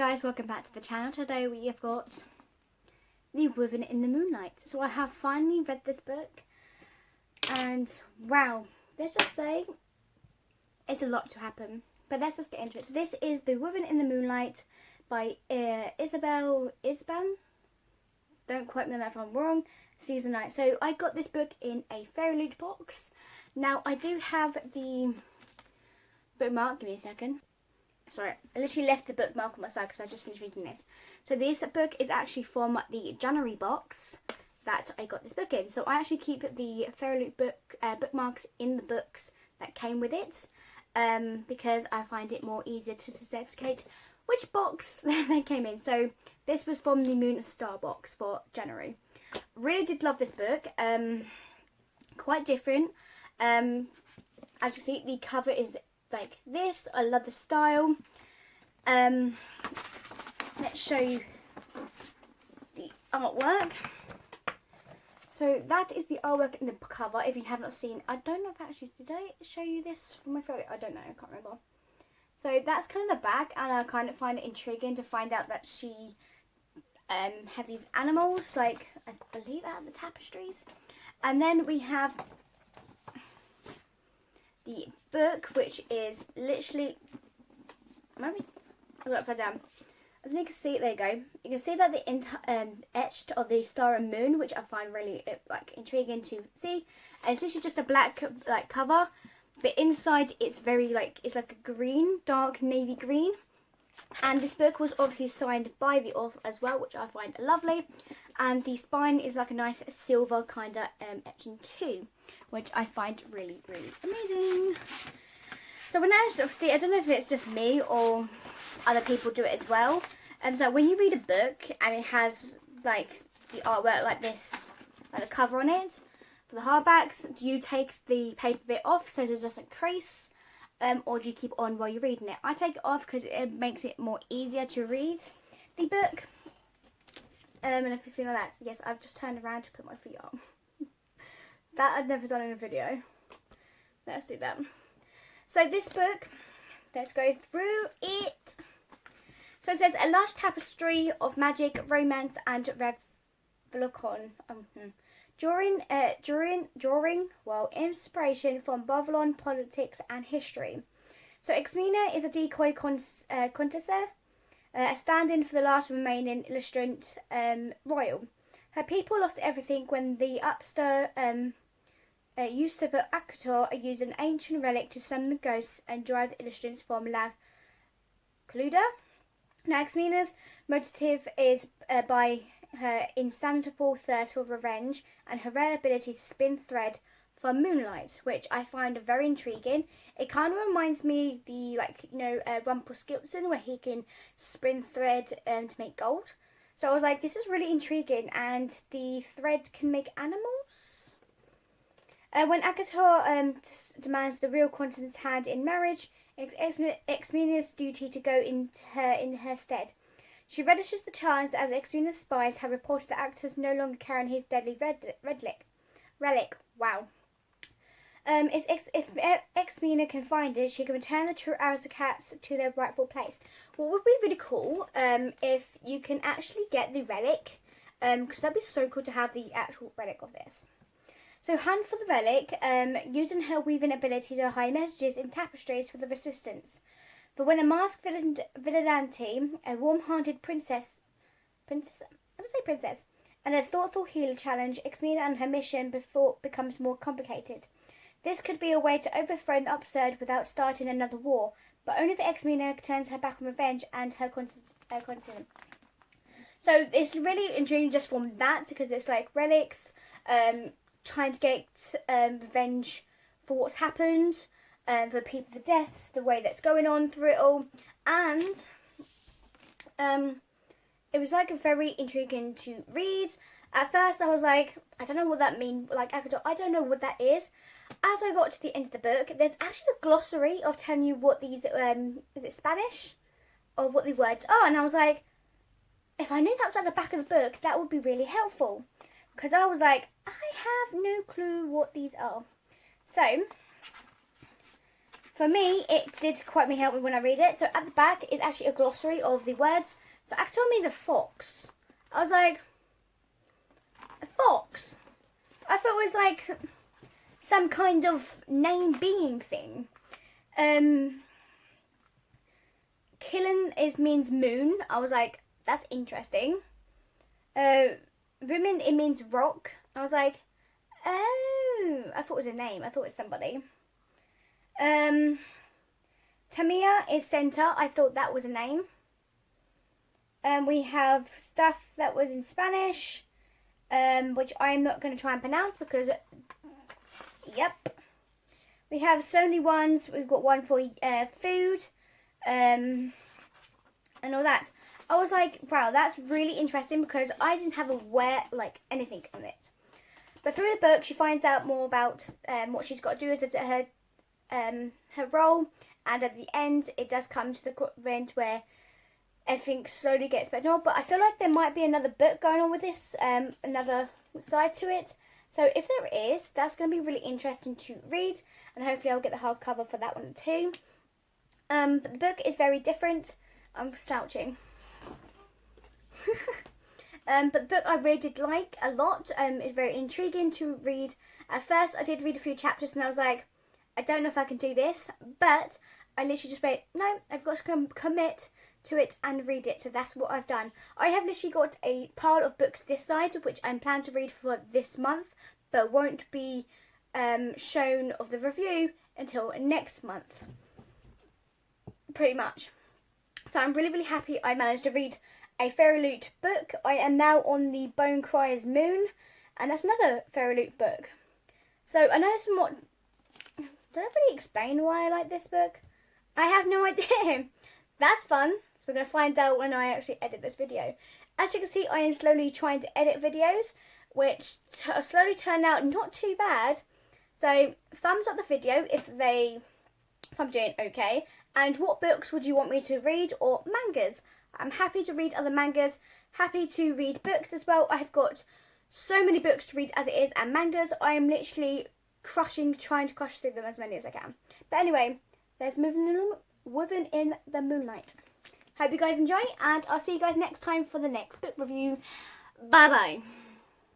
guys, welcome back to the channel. Today we have got The Woman in the Moonlight. So I have finally read this book and wow, let's just say it's a lot to happen. But let's just get into it. So this is The Woman in the Moonlight by Isabel Ibañez. Don't quote me on that if I'm wrong. Season 9. So I got this book in a fairy loot box. Now I do have the bookmark. Give me a second. Sorry, I literally left the bookmark on my side because I just finished reading this. So this book is actually from the January box that I got this book in. So I actually keep the fairy loot bookmarks in the books that came with it because I find it more easier to desiccate which box they came in. So this was from the Moon Star box for January. Really did love this book. Quite different. As you can see, the cover is like this. I love the style. Let's show you the artwork. So that is the artwork in the cover. If you have not seen, I don't know if actually, did I show you this from my photo? I don't know, I can't remember. So that's kind of the back, and I kind of find it intriguing to find out that she had these animals, like I believe out of the tapestries. And then we have the book, which is literally, maybe I got it upside down. As you can see, there you go. You can see that the etched of the star and moon, which I find really like intriguing to see. And it's literally just a black like cover, but inside it's very like it's like a green, dark navy green. And this book was obviously signed by the author as well, which I find lovely. And the spine is like a nice silver kind of etching too, which I find really, really amazing. So when obviously, I don't know if it's just me or other people do it as well. So when you read a book and it has like the artwork like this, like the cover on it, for the hardbacks, do you take the paper bit off so it doesn't crease? Or do you keep it on while you're reading it? I take it off because it makes it more easier to read the book. And if you feel like that, yes, I've just turned around to put my feet up. That I've never done in a video. Let's do that. So this book, let's go through it. So it says, a lush tapestry of magic, romance and revelation. Drawing, inspiration from Babylon, politics and history. So Xmina is a decoy contessa, a stand-in for the last remaining illustrant royal. Her people lost everything when the upstart usurper Akator used an ancient relic to summon the ghosts and drive the illustrants from La Cluda. Now Xmina's motive is by her insatiable thirst for revenge and her rare ability to spin thread from moonlight, which I find very intriguing. It kind of reminds me the Rumpelstiltskin, where he can spin thread to make gold. So I was like, this is really intriguing, and the thread can make animals. When Akator demands the real continent's hand in marriage, it's Xmina's duty to go in her stead. She relishes the chance as Xmina's spies have reported that actors no longer carrying his deadly relic. Wow. If Xmina can find it, she can return the true aristocrats to their rightful place. What would be really cool if you can actually get the relic, because that'd be so cool to have the actual relic of this. So hunt for the relic, using her weaving ability to hide messages in tapestries for the resistance. For when a masked vigilante, a warm-hearted princess, and a thoughtful healer challenge Xmina and her mission before becomes more complicated. This could be a way to overthrow the upstart without starting another war, but only if Xmina turns her back on revenge and her continent. So it's really intriguing just from that, because it's like relics, trying to get revenge for what's happened, for people, the deaths, the way that's going on through it all, and it was like a very intriguing to read. At first I was like, I don't know what that means, like Akator, I don't know what that is. As I got to the end of the book, there's actually a glossary of telling you what these, is it Spanish? Or what the words are, and I was like, if I knew that was at the back of the book, that would be really helpful. Because I was like, I have no clue what these are. So, for me, it did quite help me when I read it. So at the back is actually a glossary of the words. So actor means a fox. I was like, a fox? I thought it was like some kind of name being thing. Killen means moon. I was like, that's interesting. Women, it means rock. I was like, oh, I thought it was a name. I thought it was somebody. Tamia is center. I thought that was a name. We have stuff that was in Spanish, which I'm not going to try and pronounce because, yep. We have slowly ones. We've got one for food, and all that. I was like, wow, that's really interesting because I didn't have anything on it. But through the book, she finds out more about what she's got to do as her role, and at the end, it does come to the event where everything slowly gets better. But I feel like there might be another book going on with this, another side to it. So if there is, that's going to be really interesting to read, and hopefully I'll get the hardcover for that one too. But the book is very different. I'm slouching. But the book I really did like a lot. It's very intriguing to read. At first, I did read a few chapters and I was like, I don't know if I can do this. But I literally just went, no, I've got to commit to it and read it. So that's what I've done. I have literally got a pile of books this side, which I'm planning to read for this month, but won't be shown of the review until next month. Pretty much. So I'm really, really happy I managed to read a Fairy Loot book. I am now on the Bone Crier's Moon, and that's another Fairy Loot book. So I know somewhat. Did I really explain why I like this book? I have no idea. That's fun. So we're going to find out when I actually edit this video. As you can see, I am slowly trying to edit videos, which slowly turn out not too bad. So thumbs up the video if I'm doing okay. And what books would you want me to read, or mangas? I'm happy to read other mangas, happy to read books as well. I have got so many books to read as it is, and mangas, I am literally trying to crush through them as many as I can. But anyway, there's Woven in the Moonlight. Hope you guys enjoy, and I'll see you guys next time for the next book review. Bye bye.